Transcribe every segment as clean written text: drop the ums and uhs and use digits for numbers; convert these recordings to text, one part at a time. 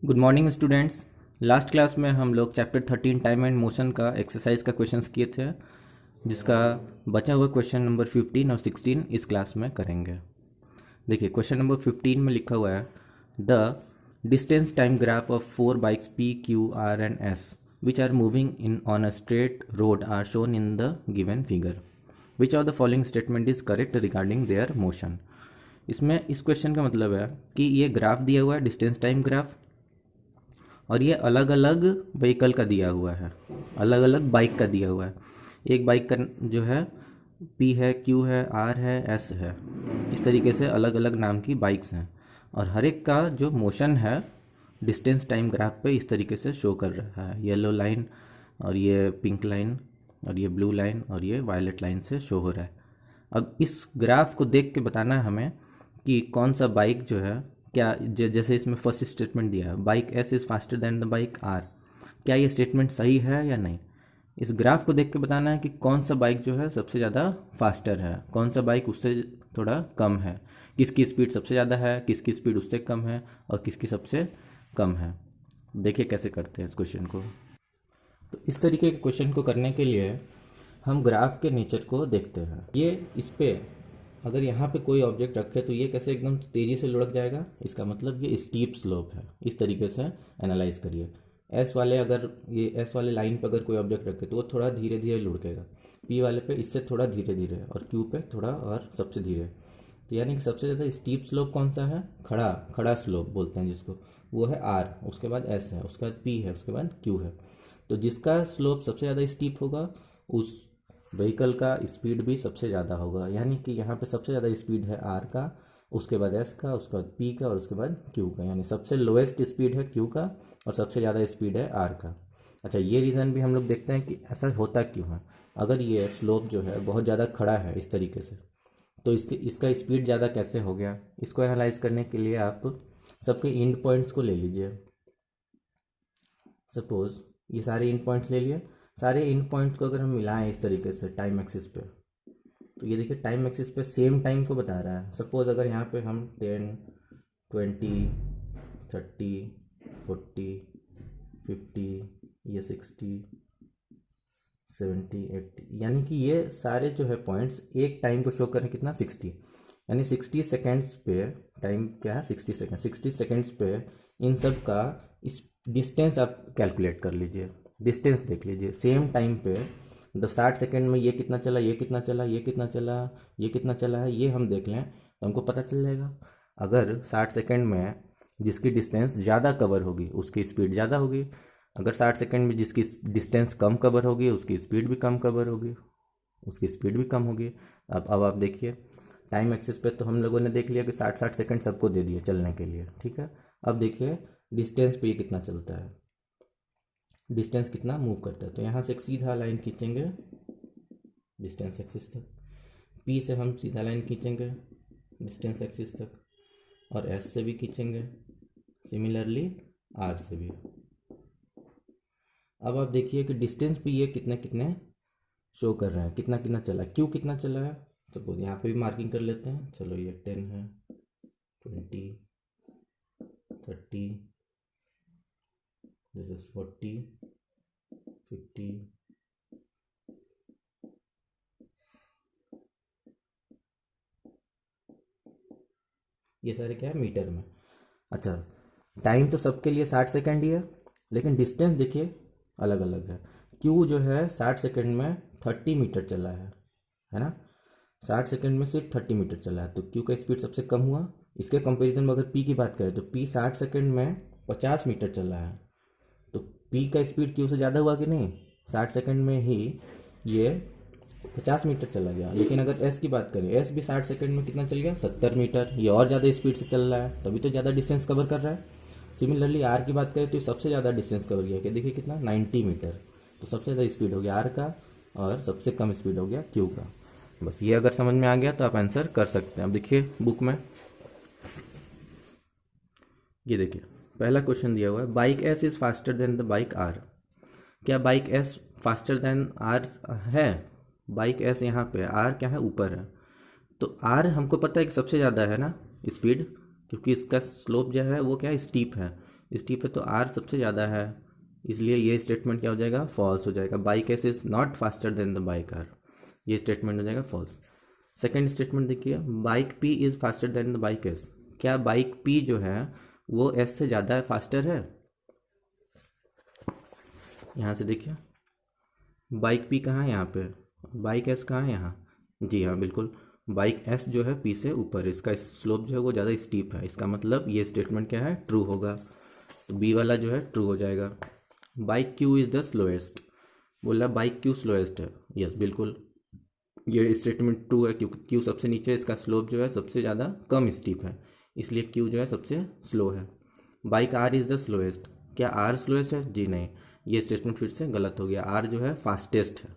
Good morning students. Last class में हम लोग चैप्टर 13 टाइम एंड मोशन का एक्सरसाइज का क्वेश्चंस किए थे, जिसका बचा हुआ क्वेश्चन नंबर 15 और 16 इस क्लास में करेंगे। देखिए क्वेश्चन नंबर 15 में लिखा हुआ है the distance time graph of 4 bikes P, Q, R and S which are moving in on a straight road are shown in the given figure. Which of the following statement is correct regarding their motion. इसमें इस question का मतलब है कि ये graph दिया हुआ है, डिस्टेंस टाइम ग्राफ, और ये अलग अलग व्हीकल का दिया हुआ है, अलग अलग बाइक का दिया हुआ है। एक बाइक का जो है पी है, क्यू है, आर है, एस है। इस तरीके से अलग अलग नाम की बाइक्स हैं और हर एक का जो मोशन है डिस्टेंस टाइम ग्राफ पे इस तरीके से शो कर रहा है। येलो लाइन और ये पिंक लाइन और ये ब्लू लाइन और ये वायलेट लाइन से शो हो रहा है। अब इस ग्राफ को देख के बताना है हमें कि कौन सा बाइक जो है, क्या जैसे इसमें फर्स्ट स्टेटमेंट दिया है bike S is faster than the bike R, क्या ये स्टेटमेंट सही है या नहीं। इस ग्राफ को देख के बताना है कि कौन सा बाइक जो है सबसे ज़्यादा फास्टर है, कौन सा बाइक उससे थोड़ा कम है, किसकी स्पीड सबसे ज़्यादा है, किसकी स्पीड उससे कम है और किसकी सबसे कम है। देखिए कैसे करते हैं इस क्वेश्चन को। तो इस तरीके के क्वेश्चन को करने के लिए हम ग्राफ के नेचर को देखते हैं। ये इस पे अगर यहाँ पे कोई ऑब्जेक्ट रखे तो ये कैसे एकदम तेज़ी से लुढ़क जाएगा, इसका मतलब ये स्टीप स्लोप है। इस तरीके से एनालाइज करिए। एस वाले अगर ये एस वाले लाइन पे अगर कोई ऑब्जेक्ट रखे तो वो थोड़ा धीरे धीरे लुढ़केगा, पी वाले पे इससे थोड़ा धीरे धीरे और क्यू पे थोड़ा और सबसे धीरे। तो यानी कि सबसे ज़्यादा स्टीप स्लोप कौन सा है, खड़ा खड़ा स्लोप बोलते हैं जिसको, वो है आर, उसके बाद एस है, उसके बाद पी है, उसके बाद क्यू है। तो जिसका स्लोप सबसे ज़्यादा स्टीप होगा उस व्हीकल का स्पीड भी सबसे ज़्यादा होगा। यानी कि यहाँ पे सबसे ज़्यादा स्पीड है आर का, उसके बाद एस का, उसके बाद पी का और उसके बाद क्यू का। यानी सबसे लोएस्ट स्पीड है क्यू का और सबसे ज़्यादा स्पीड है आर का। अच्छा, ये रीज़न भी हम लोग देखते हैं कि ऐसा होता क्यों है। अगर ये स्लोप जो है बहुत ज़्यादा खड़ा है इस तरीके से, तो इसका स्पीड ज़्यादा कैसे हो गया। इसको एनालाइज करने के लिए आप सबके इंड पॉइंट्स को ले लीजिए। सपोज ये सारे इंड पॉइंट्स ले लिए। सारे इंड पॉइंट्स को अगर हम मिलाएं इस तरीके से टाइम एक्सिस पे, तो ये देखिए टाइम एक्सिस पे सेम टाइम को बता रहा है। सपोज अगर यहाँ पे हम 10, 20, 30, 40, 50, ये 60, 70, 80, यानी कि ये सारे जो है पॉइंट्स एक टाइम को शो करें कितना, 60। यानी 60 सेकेंड्स पे टाइम क्या है, 60 सेकेंड, 60 सेकेंड्स पे इन सब का इस डिस्टेंस आप कैलकुलेट कर लीजिए, डिस्टेंस देख लीजिए सेम टाइम पे। मतलब 60 सेकेंड में ये कितना चला, ये कितना चला, ये कितना चला, ये कितना चला है, ये हम देख लें तो हमको पता चल जाएगा। अगर 60 सेकेंड में जिसकी डिस्टेंस ज़्यादा कवर होगी उसकी स्पीड ज़्यादा होगी, अगर 60 सेकेंड में जिसकी डिस्टेंस कम कवर होगी उसकी स्पीड भी कम कवर होगी, उसकी स्पीड भी कम होगी। अब आप देखिए टाइम एक्सिस पे तो हम लोगों ने देख लिया कि 60-60 सेकेंड सबको दे दिए चलने के लिए, ठीक है। अब देखिए डिस्टेंस पे ये कितना चलता है, डिस्टेंस कितना मूव करता है। तो यहाँ से एक सीधा लाइन खींचेंगे डिस्टेंस एक्सिस तक, पी से हम सीधा लाइन खींचेंगे डिस्टेंस एक्सिस तक, और एस से भी खींचेंगे, सिमिलरली आर से भी। अब आप देखिए कि डिस्टेंस भी ये कितने कितने शो कर रहे हैं, कितना कितना चला, क्यों कितना चला है। सपोज यहाँ पे भी मार्किंग कर लेते हैं। चलो ये 10 है, 20, 30, दिस इज 40, 50, ये सारे क्या है, मीटर में। अच्छा, टाइम तो सबके लिए 60 सेकेंड ही है, लेकिन डिस्टेंस देखिए अलग अलग है। क्यू जो है 60 सेकेंड में 30 मीटर चला है ना। 60 सेकेंड में सिर्फ 30 मीटर चला है, तो क्यू का स्पीड सबसे कम हुआ। इसके कंपैरिजन में अगर पी की बात करें तो पी 60 सेकेंड में 50 मीटर चला है, तो पी का स्पीड क्यू से ज़्यादा हुआ कि नहीं। 60 सेकेंड में ही ये 50 मीटर चला गया। लेकिन अगर एस की बात करें, एस भी 60 सेकेंड में कितना चल गया, 70 मीटर। ये और ज़्यादा स्पीड से चल रहा है, तभी तो ज़्यादा डिस्टेंस कवर कर रहा है। सिमिलरली आर की बात करें तो ये सबसे ज़्यादा डिस्टेंस कवर किया, देखिए कितना, 90 मीटर। तो सबसे ज़्यादा स्पीड हो गया आर का और सबसे कम स्पीड हो गया क्यू का। बस ये अगर समझ में आ गया तो आप आंसर कर सकते हैं। अब देखिए बुक में ये देखिए पहला क्वेश्चन दिया हुआ है bike S is faster than the bike R. क्या bike S faster than R है। बाइक एस यहाँ पे, आर क्या है, ऊपर है। तो आर हमको पता है कि सबसे ज़्यादा है ना स्पीड, क्योंकि इसका स्लोप जो है वो क्या है, स्टीप है। स्टीप है तो आर सबसे ज़्यादा है, इसलिए ये स्टेटमेंट क्या हो जाएगा, फॉल्स हो जाएगा। Bike S is not faster than the bike R, ये स्टेटमेंट हो जाएगा फॉल्स। सेकेंड स्टेटमेंट देखिए, bike P is faster than the bike S. क्या बाइक पी जो है वो एस से ज़्यादा फास्टर है? यहाँ से देखिए, बाइक पी कहाँ है, यहाँ पे। बाइक एस कहाँ है, यहाँ। जी हाँ, बिल्कुल। बाइक एस जो है पी से ऊपर है, इसका स्लोप जो है वो ज़्यादा स्टीप है, इसका मतलब ये स्टेटमेंट क्या है, ट्रू होगा। तो बी वाला जो है ट्रू हो जाएगा। Bike Q is the slowest, बोला बाइक क्यू स्लोएस्ट है, यस बिल्कुल ये स्टेटमेंट ट्रू है, क्योंकि क्यू सबसे नीचे है, इसका स्लोप जो है सबसे ज़्यादा कम स्टीप है, इसलिए क्यू जो है सबसे स्लो है। Bike R is the slowest, क्या आर स्लोएस्ट है? जी नहीं, ये स्टेटमेंट फिर से गलत हो गया, आर जो है फास्टेस्ट है।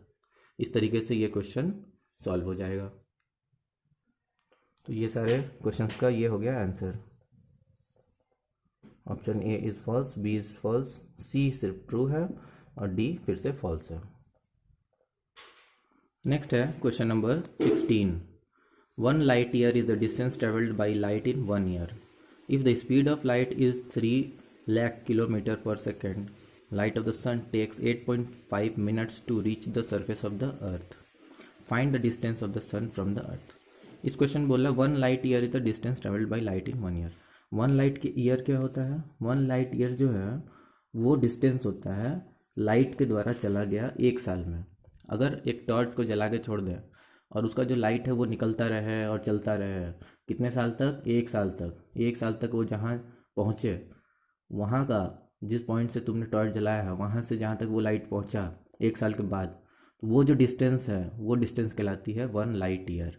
इस तरीके से ये क्वेश्चन सॉल्व हो जाएगा। तो ये सारे क्वेश्चंस का ये हो गया answer. Option A is false, B is false, C सिर्फ ट्रू है और डी फिर से फॉल्स है। नेक्स्ट है question number 16। 1 light year is the distance traveled by light in 1 year. If the speed of light is 3 lakh km per second, light of the sun takes 8.5 minutes to reach the surface of the earth. Find the distance of the sun from the earth. इस question बोला 1 light year is the distance traveled by light in 1 year. 1 light के year क्या होता है? 1 light year जो है वो distance होता है लाइट के द्वारा चला गया एक साल में। अगर एक टॉर्च को जला के छोड़ दें और उसका जो लाइट है वो निकलता रहे और चलता रहे, कितने साल तक? एक साल तक। एक साल तक वो जहाँ पहुँचे, वहाँ का जिस पॉइंट से तुमने टॉर्च जलाया है वहाँ से जहाँ तक वो लाइट पहुँचा एक साल के बाद, तो वो जो डिस्टेंस है वो डिस्टेंस कहलाती है 1 लाइट ईयर।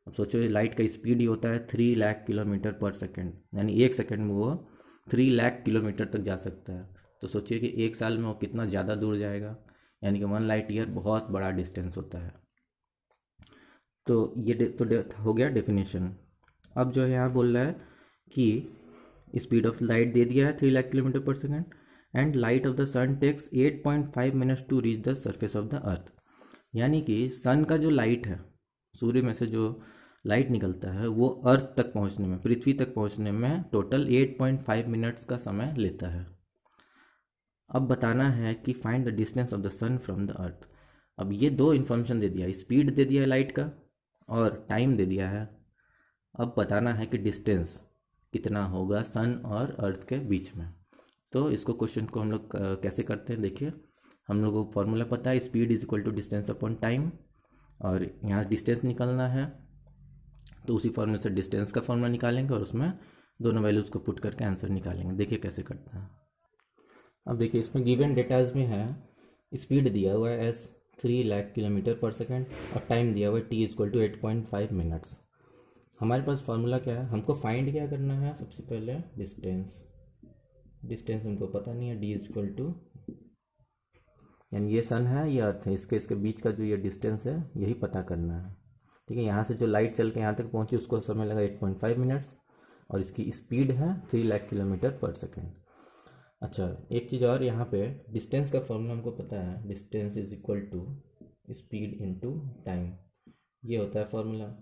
अब सोचो लाइट का स्पीड ही होता है 3 लाख किलोमीटर पर सेकेंड, यानी एक सेकेंड में वो 3 लाख किलोमीटर तक जा सकता है। तो सोचिए कि एक साल में वो कितना ज़्यादा दूर जाएगा, यानी कि 1 लाइट ईयर बहुत बड़ा डिस्टेंस होता है। तो ये हो गया डेफिनेशन। अब जो है यहाँ बोल रहा है कि स्पीड ऑफ लाइट दे दिया है 3 lakh kilometre per second, and light of the sun takes 8.5 minutes to reach the surface of the earth. यानी कि सन का जो लाइट है, सूर्य में से जो लाइट निकलता है वो अर्थ तक पहुँचने में, पृथ्वी तक पहुँचने में टोटल 8.5 मिनट्स का समय लेता है। अब बताना है कि find the distance of the sun from the earth. अब ये दो इन्फॉर्मेशन दे दिया, स्पीड दे दिया है लाइट का और टाइम दे दिया है। अब बताना है कि डिस्टेंस कितना होगा सन और अर्थ के बीच में। तो इसको क्वेश्चन को हम लोग कैसे करते हैं, देखिए हम लोगों को फॉर्मूला पता है, speed is equal to distance upon time, और यहाँ डिस्टेंस निकालना है तो उसी फॉर्मूले से डिस्टेंस का फॉर्मूला निकालेंगे और उसमें दोनों वैल्यूज़ को पुट करके आंसर निकालेंगे। देखिए कैसे करते हैं। अब देखिए इसमें गिवन डेटाज में है, स्पीड दिया हुआ है S 3 lakh kilometre per second और टाइम दिया हुआ है टी इक्वल टू 8.5 मिनट्स। हमारे पास फार्मूला क्या है, हमको फाइंड क्या करना है, सबसे पहले डिस्टेंस। डिस्टेंस हमको पता नहीं है, डी इक्वल टू, यानी ये सन है ये अर्थ है, इसके बीच का जो ये डिस्टेंस है यही पता करना है। ठीक है, यहाँ से जो लाइट चल के यहाँ तक पहुँची उसको समय लगा 8.5 मिनट्स और इसकी स्पीड है 3 लाख किलोमीटर पर सेकेंड। अच्छा एक चीज़ और, यहाँ पे डिस्टेंस का फॉर्मूला हमको पता है, distance is equal to speed into time, ये होता है फॉर्मूला।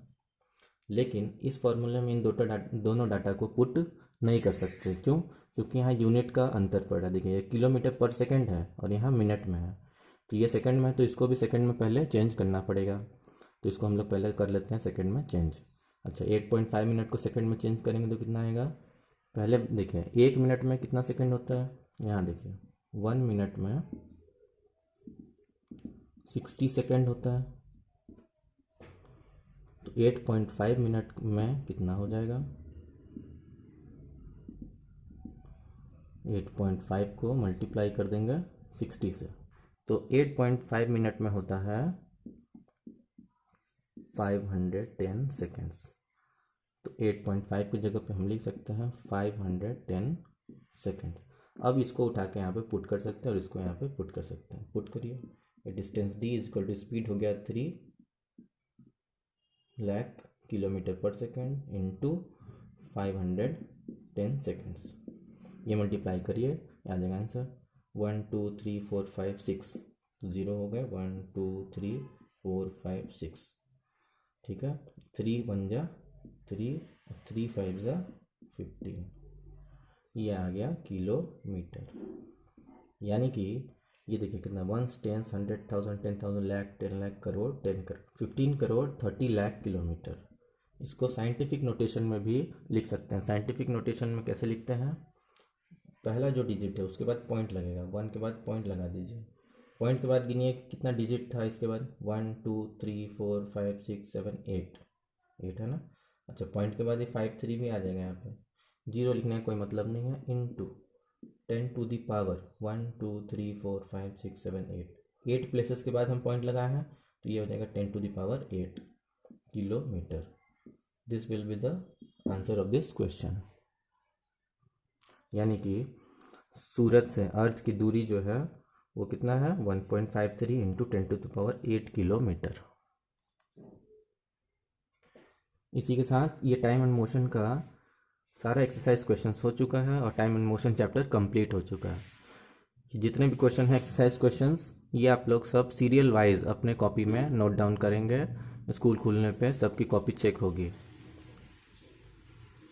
लेकिन इस फॉर्मूले में इन दोनों डाटा को पुट नहीं कर सकते, क्यों? क्योंकि यहाँ यूनिट का अंतर पड़ रहा है। देखिए ये किलोमीटर पर सेकंड है और यहाँ मिनट में है, तो ये सेकंड में है तो इसको भी सेकंड में पहले चेंज करना पड़ेगा। तो इसको हम लोग पहले कर लेते हैं सेकंड में चेंज। अच्छा 8.5 मिनट को सेकंड में चेंज करेंगे तो कितना आएगा, पहले देखिए 1 मिनट में कितना सेकंड होता है, यहाँ देखिए 1 मिनट में 60 सेकंड होता है, तो 8.5 मिनट में कितना हो जाएगा, 8.5 को मल्टीप्लाई कर देंगे 60 से, तो 8.5 मिनट में होता है 510 सेकेंड्स। तो 8.5 की जगह पे हम लिख सकते हैं 510 सेकेंड्स। अब इसको उठा के यहाँ पे पुट कर सकते हैं और इसको यहाँ पे पुट कर सकते हैं। पुट करिए, distance D is equal to speed हो गया 3 lakh kilometre per second into 510 seconds. ये मल्टीप्लाई करिए, आ जाएगा आंसर 1 2 3 4 5 6, जीरो हो गए 1 2 3 4 5 6। ठीक है, 3 1 जा 3 और 3 5 जा 15। ये आ गया किलोमीटर। यानी कि ये देखिए कितना, 1 10 100,000 10,000 लाख 10 लाख करोड़ 15 करोड़ 30 लाख किलोमीटर। इसको साइंटिफिक नोटेशन में भी लिख सकते हैं। साइंटिफिक नोटेशन में कैसे लिखते हैं, पहला जो डिजिट है उसके बाद पॉइंट लगेगा, 1 के बाद पॉइंट लगा दीजिए, पॉइंट के बाद गिनिए कितना डिजिट था इसके बाद, 1 2 3 4 5 6 7 8 8 है ना। अच्छा, पॉइंट के बाद ये 5 3 भी आ जाएगा, यहाँ पे जीरो लिखने का कोई मतलब नहीं है। Into 10 to the power 1 2 3 4 5 6 7 8 places के बाद हम पॉइंट लगाए हैं, तो ये हो जाएगा 10 to the power 8 kilometre. This will be the answer of this question. यानी कि सूरज से अर्थ की दूरी जो है वो कितना है, 1.53 into 10 to the power 8 kilometre. इसी के साथ ये टाइम एंड मोशन का सारा एक्सरसाइज क्वेश्चंस हो चुका है और time and motion chapter complete हो चुका है। जितने भी क्वेश्चन हैं एक्सरसाइज क्वेश्चंस, ये आप लोग सब सीरियल वाइज अपने कॉपी में नोट डाउन करेंगे। स्कूल खुलने पे सबकी कॉपी चेक होगी।